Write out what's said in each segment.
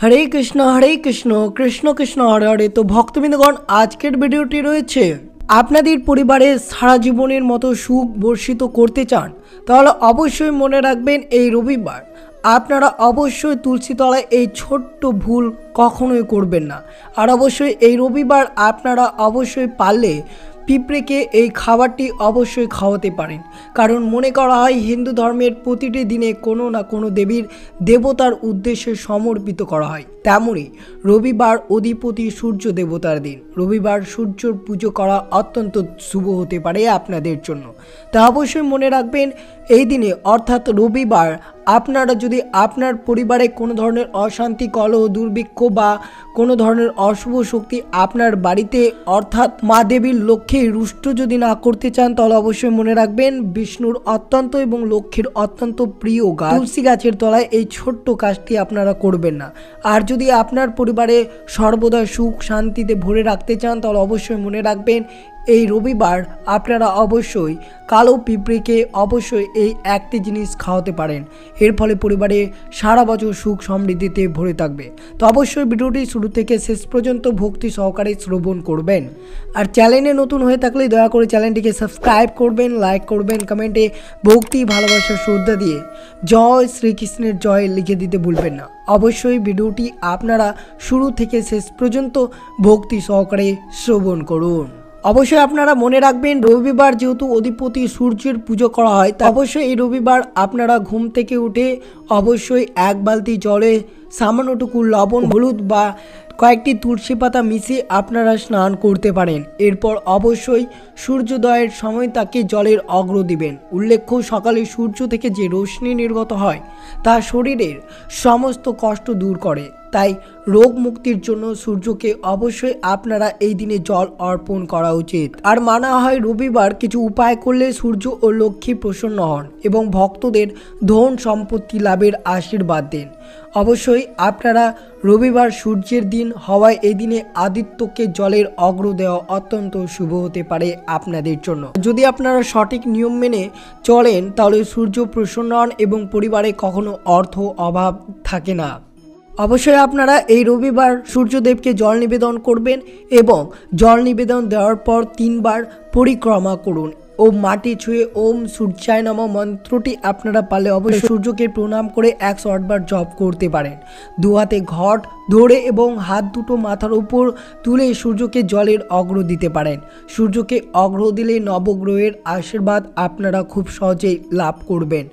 হরে কৃষ্ণ কৃষ্ণ কৃষ্ণ হরে হরে। তো ভক্তবৃন্দগণ, আজকের ভিডিওটি রয়েছে আপনাদের পরিবারে সারা জীবনের মতো সুখ বর্ষিত করতে চান, তাহলে অবশ্যই মনে রাখবেন এই রবিবার আপনারা অবশ্যই তুলসী তলায় এই ছোট্ট ভুল কখনোই করবেন না। আর অবশ্যই এই রবিবার আপনারা অবশ্যই পারলে পিঁপড়েকে এই খাবারটি অবশ্যই খাওয়াতে পারেন, কারণ মনে করা হয় হিন্দু ধর্মের প্রতিটি দিনে কোনো না কোনো দেবীর দেবতার উদ্দেশ্যে সমর্পিত করা হয়। তেমনই রবিবার অধিপতি সূর্য দেবতার দিন। রবিবার সূর্যর পুজো করা অত্যন্ত শুভ হতে পারে আপনাদের জন্য। তা অবশ্যই মনে রাখবেন এই দিনে অর্থাৎ রবিবার আপনারা যদি আপনার পরিবারে কোনো ধরনের অশান্তি, কলহ, দুর্ভিক্ষ বা কোনো ধরনের অশুভ শক্তি আপনার বাড়িতে অর্থাৎ মা দেবীর লক্ষ্মী রুষ্ট যদি না করতে চান, তাহলে অবশ্যই মনে রাখবেন বিষ্ণুর অত্যন্ত এবং লক্ষ্মীর অত্যন্ত প্রিয় গাছ তুলসী গাছের তলায় এই ছোট্ট কাজটি আপনারা করবেন না। আর যদি আপনার পরিবারে সর্বদা সুখ শান্তিতে ভরে রাখতে চান, তাহলে অবশ্যই মনে রাখবেন এই রবিবার আপনারা অবশ্যই কালো পিঁপড়েকে অবশ্যই এই একটি জিনিস খাওয়াতে পারেন। এর ফলে পরিবারে সারা বছর সুখ সমৃদ্ধিতে ভরে থাকবে। তো অবশ্যই ভিডিওটি শুরু থেকে শেষ পর্যন্ত ভক্তি সহকারে শ্রবণ করবেন। আর চ্যানেলে নতুন হয়ে থাকলে দয়া করে চ্যানেলটিকে সাবস্ক্রাইব করবেন, লাইক করবেন, কমেন্টে ভক্তি ভালোবাসা শ্রদ্ধা দিয়ে জয় শ্রীকৃষ্ণের জয় লিখে দিতে ভুলবেন না। অবশ্যই ভিডিওটি আপনারা শুরু থেকে শেষ পর্যন্ত ভক্তি সহকারে শ্রবণ করুন। অবশ্যই আপনারা মনে রাখবেন রবিবার যেহেতু অধিপতি সূর্যের পুজো করা হয়, তা অবশ্যই এই রবিবার আপনারা ঘুম থেকে উঠে অবশ্যই এক বালতি জলে সামান্যটুকু লবণ, হলুদ বা কয়েকটি তুলসী পাতা মিশিয়ে আপনারা স্নান করতে পারেন। এরপর অবশ্যই সূর্যোদয়ের সময় তাকে জলের অগ্র দিবেন। উল্লেখ্য, সকালে সূর্য থেকে যে রশ্মি নির্গত হয় তা শরীরের সমস্ত কষ্ট দূর করে, তাই রোগ মুক্তির জন্য সূর্যকে অবশ্যই আপনারা এই দিনে জল অর্পণ করা উচিত। আর মানা হয় রবিবার কিছু উপায় করলে সূর্য ও লক্ষ্মী প্রসন্ন হন এবং ভক্তদের ধন সম্পত্তি লাভের আশীর্বাদ দেন। অবশ্যই আপনারা রবিবার সূর্যের দিন হওয়ায় এই দিনে আদিত্যকে জলের অগ্র দেওয়া অত্যন্ত শুভ হতে পারে আপনাদের জন্য। যদি আপনারা সঠিক নিয়ম মেনে চলেন, তাহলে সূর্য প্রসন্ন হন এবং পরিবারে কখনো অর্থ অভাব থাকে না। অবশ্যই আপনারা এই রবিবার সূর্যদেবকে জল নিবেদন করবেন এবং জল নিবেদন দেওয়ার পর 3 বার পরিক্রমা করুন ও মাটি ছুঁয়ে ওম সূর্যায় নমঃ মন্ত্রটি আপনারা পারলে অবশ্যই সূর্যকে প্রণাম করে 108 বার জপ করতে পারেন। দু হাতে ঘট ধরে এবং হাত দুটো মাথার উপর তুলে সূর্যকে জলের অগ্র দিতে পারেন। সূর্যকে অগ্র দিলে নবগ্রহের আশীর্বাদ আপনারা খুব সহজেই লাভ করবেন।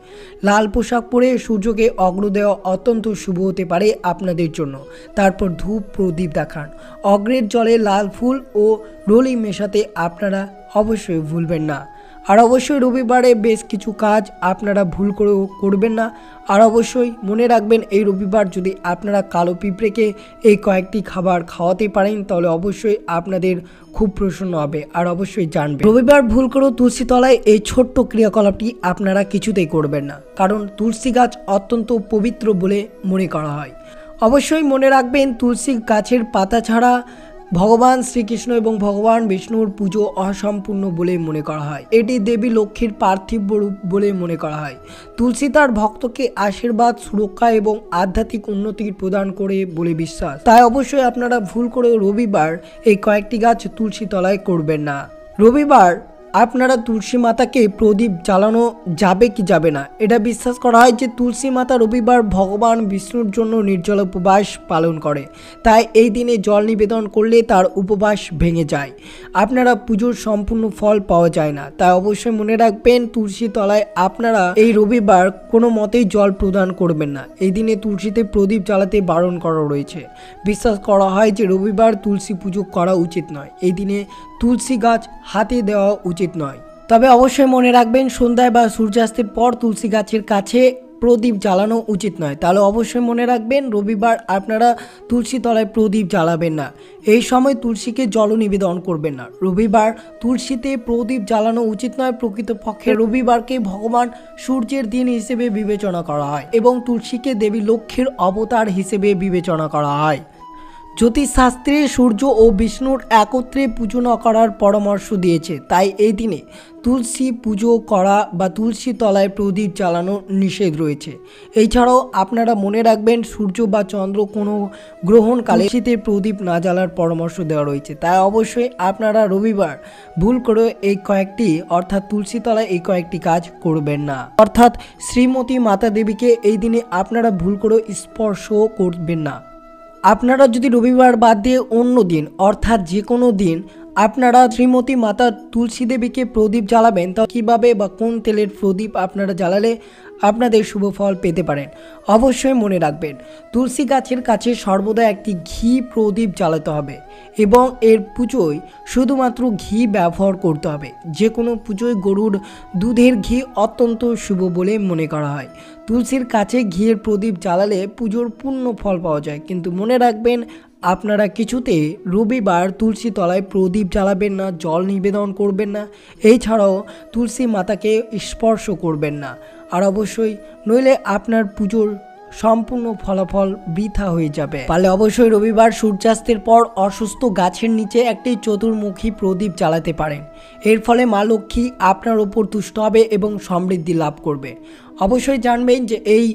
লাল পোশাক পরে সূর্যকে অগ্র দেওয়া অত্যন্ত শুভ হতে পারে আপনাদের জন্য। তারপর ধূপ প্রদীপ দেখান। অগ্রের জলে লাল ফুল ও রলি মেশাতে আপনারা অবশ্যই ভুলবেন না। আর অবশ্যই রবিবারে বেশ কিছু কাজ আপনারা ভুল করেও করবেন না। আর অবশ্যই মনে রাখবেন এই রবিবার যদি আপনারা কালো পিঁপড়েকে এই কয়েকটি খাবার খাওয়াতে পারেন, তাহলে অবশ্যই আপনাদের খুব প্রসন্ন হবে। আর অবশ্যই জানবেন রবিবার ভুল করেও তুলসী তলায় এই ছোট্ট ক্রিয়াকলাপটি আপনারা কিছুতেই করবেন না, কারণ তুলসী গাছ অত্যন্ত পবিত্র বলে মনে করা হয়। অবশ্যই মনে রাখবেন তুলসী গাছের পাতা ছাড়া ভগবান শ্রীকৃষ্ণ এবং ভগবান বিষ্ণুর পুজো অসম্পূর্ণ বলে মনে করা হয়। এটি দেবী লক্ষ্মীর পার্থিব রূপ বলে মনে করা হয়। তুলসী তার ভক্তকে আশীর্বাদ, সুরক্ষা এবং আধ্যাত্মিক উন্নতি প্রদান করে বলে বিশ্বাস। তাই অবশ্যই আপনারা ভুল করে রবিবার এই কয়েকটি গাছ তুলসী তলায় করবেন না। রবিবার আপনারা তুলসী মাতাকে প্রদীপ জ্বালানো যাবে কি যাবে না, এটা বিশ্বাস করা হয় যে তুলসী মাতা রবিবার ভগবান বিষ্ণুর জন্য নির্জল উপবাস পালন করে, তাই এই দিনে জল নিবেদন করলে তার উপবাস ভেঙে যায়। আপনারা পুজোর সম্পূর্ণ ফল পাওয়া যায় না। তাই অবশ্যই মনে রাখবেন তুলসী তলায় আপনারা এই রবিবার কোনো মতেই জল প্রদান করবেন না। এই দিনে তুলসীতে প্রদীপ জ্বালাতে বারণ করা রয়েছে। বিশ্বাস করা হয় যে রবিবার তুলসী পুজো করা উচিত নয়। এই দিনে তুলসী গাছ হাতে দেওয়া উচিত নয়। তবে অবশ্যই মনে রাখবেন সন্ধ্যায় বা সূর্যাস্তের পর তুলসী গাছের কাছে প্রদীপ জ্বালানো উচিত নয়। তাহলে অবশ্যই মনে রাখবেন রবিবার আপনারা তুলসী তলায় প্রদীপ জ্বালাবেন না। এই সময় তুলসীকে জল নিবেদন করবেন না। রবিবার তুলসীতে প্রদীপ জ্বালানো উচিত নয়। প্রকৃতপক্ষে রবিবারকে ভগবান সূর্যের দিন হিসেবে বিবেচনা করা হয় এবং তুলসীকে দেবী লক্ষ্মীর অবতার হিসেবে বিবেচনা করা হয়। জ্যোতিষশাস্ত্রে সূর্য ও বিষ্ণুর একত্রে পুজো না করার পরামর্শ দিয়েছে, তাই এই দিনে তুলসী পুজো করা বা তুলসী তলায় প্রদীপ জ্বালানো নিষেধ রয়েছে। এছাড়াও আপনারা মনে রাখবেন সূর্য বা চন্দ্র কোনো গ্রহণকালে শীতে প্রদীপ না জ্বালার পরামর্শ দেওয়া রয়েছে, তাই অবশ্যই আপনারা রবিবার ভুল করে এই কয়েকটি অর্থাৎ তুলসী তলায় এই কয়েকটি কাজ করবেন না। অর্থাৎ শ্রীমতী মাতা দেবীকে এই দিনে আপনারা ভুল করে স্পর্শ করবেন না। আপনারা যদি রবিবার বাদ দিয়ে অন্য দিন অর্থাৎ যে কোনো দিন আপনারা শ্রীমতী মাতা তুলসী দেবীকে প্রদীপ জ্বালাবেন, তা কীভাবে বা কোন তেলের প্রদীপ আপনারা জ্বালালে আপনাদের শুভ ফল পেতে পারেন অবশ্যই মনে রাখবেন। তুলসী গাছের কাছে সর্বদা একটি ঘি প্রদীপ জ্বালাতে হবে এবং এর পুজোয় শুধুমাত্র ঘি ব্যবহার করতে হবে। যে কোনো পুজোয় গরুর দুধের ঘি অত্যন্ত শুভ বলে মনে করা হয়। তুলসীর কাছে ঘিয়ের প্রদীপ জ্বালালে পুজোর পূর্ণ ফল পাওয়া যায়, কিন্তু মনে রাখবেন আপনারা কিছুতে রবিবার তুলসী তলায় প্রদীপ জ্বালাবেন না, জল নিবেদন করবেন না, এছাড়াও তুলসী মাতাকে স্পর্শ করবেন না। আর অবশ্যই নইলে আপনার পুজোর সম্পূর্ণ ফলাফল বৃথা হয়ে যাবে। পারলে অবশ্যই রবিবার সূর্যাস্তের পর অসুস্থ গাছের নিচে একটি চতুর্মুখী প্রদীপ জ্বালাতে পারেন। এর ফলে মা লক্ষ্মী আপনার ওপর তুষ্ট হবে এবং সমৃদ্ধি লাভ করবে। অবশ্যই জানবেন যে এই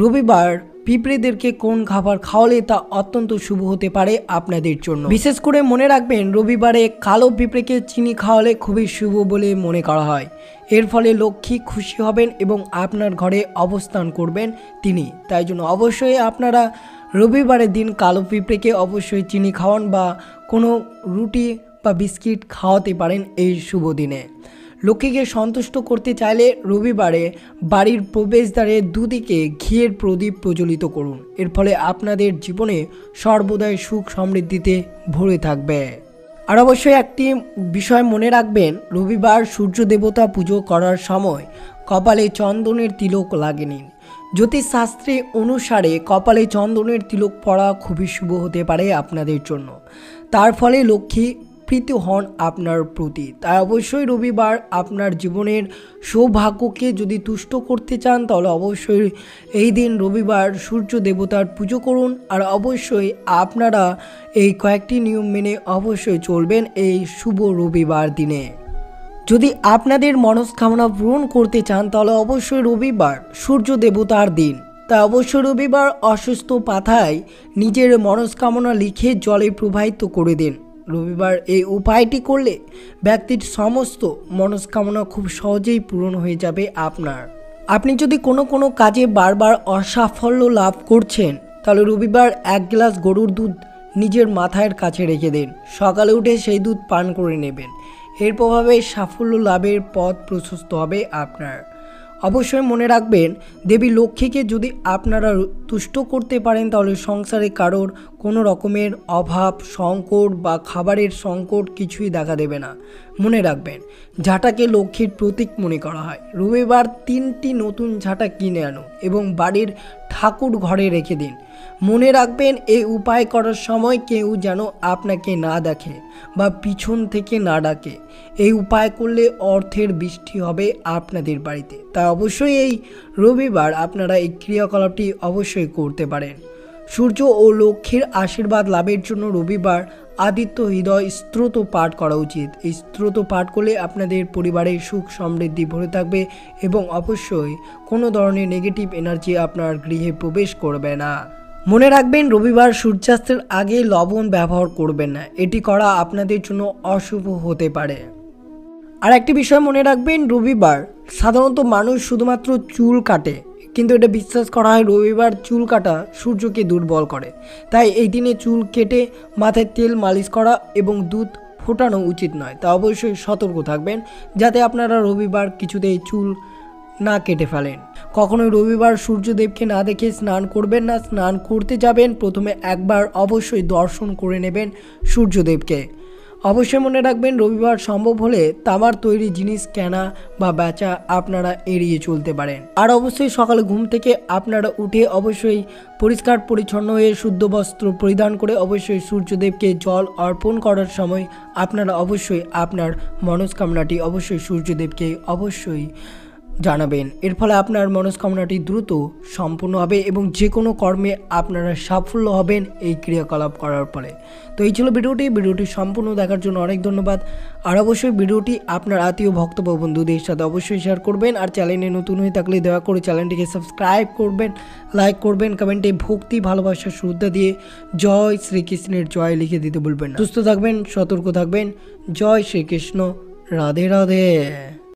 রবিবার পিঁপড়েদেরকে কোন খাবার খাওয়ালে তা অত্যন্ত শুভ হতে পারে আপনাদের জন্য। বিশেষ করে মনে রাখবেন রবিবারে কালো পিঁপড়েকে চিনি খাওয়ালে খুবই শুভ বলে মনে করা হয়। এর ফলে লক্ষ্মী খুশি হবেন এবং আপনার ঘরে অবস্থান করবেন তিনি। তাই জন্য অবশ্যই আপনারা রবিবারের দিন কালো পিঁপড়েকে অবশ্যই চিনি খাওয়ান বা কোনো রুটি বা বিস্কিট খাওয়াতে পারেন এই শুভ দিনে। লক্ষ্মীকে সন্তুষ্ট করতে চাইলে রবিবারে বাড়ির প্রবেশদ্বারে দুদিকে ঘিয়ের প্রদীপ প্রজ্বলিত করুন। এর ফলে আপনাদের জীবনে সর্বদাই সুখ সমৃদ্ধিতে ভরে থাকবে। আর অবশ্যই একটি বিষয় মনে রাখবেন, রবিবার সূর্য দেবতা পুজো করার সময় কপালে চন্দনের তিলক লাগিয়ে নিন। জ্যোতিষশাস্ত্রে অনুসারে কপালে চন্দনের তিলক পরা খুবই শুভ হতে পারে আপনাদের জন্য। তার ফলে লক্ষ্মী প্রীত হন আপনার প্রতি। তাই অবশ্যই রবিবার আপনার জীবনের সৌভাগ্যকে যদি তুষ্ট করতে চান তাহলে অবশ্যই এই দিন রবিবার সূর্য দেবতার পুজো করুন। আর অবশ্যই আপনারা এই কয়েকটি নিয়ম মেনে অবশ্যই চলবেন এই শুভ রবিবার দিনে। যদি আপনাদের মনস্কামনা পূরণ করতে চান তাহলে অবশ্যই রবিবার সূর্য দেবতার দিন। তাই অবশ্যই রবিবার অসুস্থ পাতায় নিজের মনস্কামনা লিখে জলে প্রবাহিত করে দিন। রবিবার এই উপায়টি করলে ব্যক্তির সমস্ত মনস্কামনা খুব সহজেই পূরণ হয়ে যাবে আপনার। আপনি যদি কোনো কাজে বারবার অসাফল্য লাভ করছেন তাহলে রবিবার 1 গ্লাস গরুর দুধ নিজের মাথার কাছে রেখে দিন। সকালে উঠে সেই দুধ পান করে নেবেন। এর প্রভাবে সাফল্য লাভের পথ প্রশস্ত হবে আপনার। অবশ্যই মনে রাখবেন দেবী লক্ষ্মীকে যদি আপনারা তুষ্ট করতে পারেন তাহলে সংসারে কারোর কোনো রকমের অভাব সংকট বা খাবারের সংকট কিছুই দেখা দেবে না। মনে রাখবেন ঝাঁটাকে লক্ষ্মীর প্রতীক মনে করা হয়। রবিবার 3টি নতুন ঝাঁটা কিনে আনুন এবং বাড়ির ঠাকুর ঘরে রেখে দিন। মনে রাখবেন এই উপায় করার সময় কেউ যেন আপনাকে না দেখে বা পিছন থেকে না ডাকে। এই উপায় করলে অর্থের বৃষ্টি হবে আপনাদের বাড়িতে। তাই অবশ্যই এই রবিবার আপনারা এই ক্রিয়াকলাপটি অবশ্যই করতে পারেন। সূর্য ও লক্ষ্মীর আশীর্বাদ লাভের জন্য রবিবার আদিত্য হৃদয় স্তোত্র পাঠ করা উচিত। এই স্তোত্র পাঠ করলে আপনাদের পরিবারের সুখ সমৃদ্ধি ভরে থাকবে এবং অবশ্যই কোনো ধরনের নেগেটিভ এনার্জি আপনার গৃহে প্রবেশ করবে না। মনে রাখবেন রবিবার সূর্যাস্তের আগে লবণ ব্যবহার করবেন না, এটি করা আপনাদের জন্য অশুভ হতে পারে। আর একটি বিষয় মনে রাখবেন রবিবার সাধারণত মানুষ শুধুমাত্র চুল কাটে, কিন্তু এটা বিশ্বাস করা হয় রবিবার চুল কাটা সূর্যকে দুর্বল করে। তাই এই দিনে চুল কেটে মাথায় তেল মালিশ করা এবং দুধ ফোটানো উচিত নয়। তা অবশ্যই সতর্ক থাকবেন যাতে আপনারা রবিবার কিছুতেই চুল না কেটে ফেলেন। কখনোই রবিবার সূর্যদেবকে না দেখে স্নান করবেন না। স্নান করতে যাবেন প্রথমে একবার অবশ্যই দর্শন করে নেবেন সূর্যদেবকে। অবশ্যই মনে রাখবেন রবিবার সম্ভব হলে তামার তৈরি জিনিস কেনা বা বেচা আপনারা এড়িয়ে চলতে পারেন। আর অবশ্যই সকালে ঘুম থেকে আপনারা উঠে অবশ্যই পরিষ্কার পরিচ্ছন্ন হয়ে শুদ্ধ বস্ত্র পরিধান করে অবশ্যই সূর্যদেবকে জল অর্পণ করার সময় আপনারা অবশ্যই আপনার মনস্কামনাটি অবশ্যই সূর্যদেবকে অবশ্যই জানাবেন। এর ফলে আপনার মনস্কামনাটি দ্রুত সম্পূর্ণ হবে এবং যে কোনো কর্মে আপনারা সাফল্য হবেন এই ক্রিয়াকলাপ করার ফলে। তো এই ছিল ভিডিওটি সম্পূর্ণ দেখার জন্য অনেক ধন্যবাদ। আর অবশ্যই ভিডিওটি আপনার আত্মীয় ভক্ত বা বন্ধুদের সাথে অবশ্যই শেয়ার করবেন। আর চ্যানেলে নতুন হয়ে থাকলে দয়া করে চ্যানেলটিকে সাবস্ক্রাইব করবেন, লাইক করবেন, কমেন্টে ভক্তি ভালোবাসা শ্রদ্ধা দিয়ে জয় শ্রীকৃষ্ণের জয় লিখে দিতে ভুলবেন না। সুস্থ থাকবেন, সতর্ক থাকবেন। জয় শ্রীকৃষ্ণ, রাধে রাধে।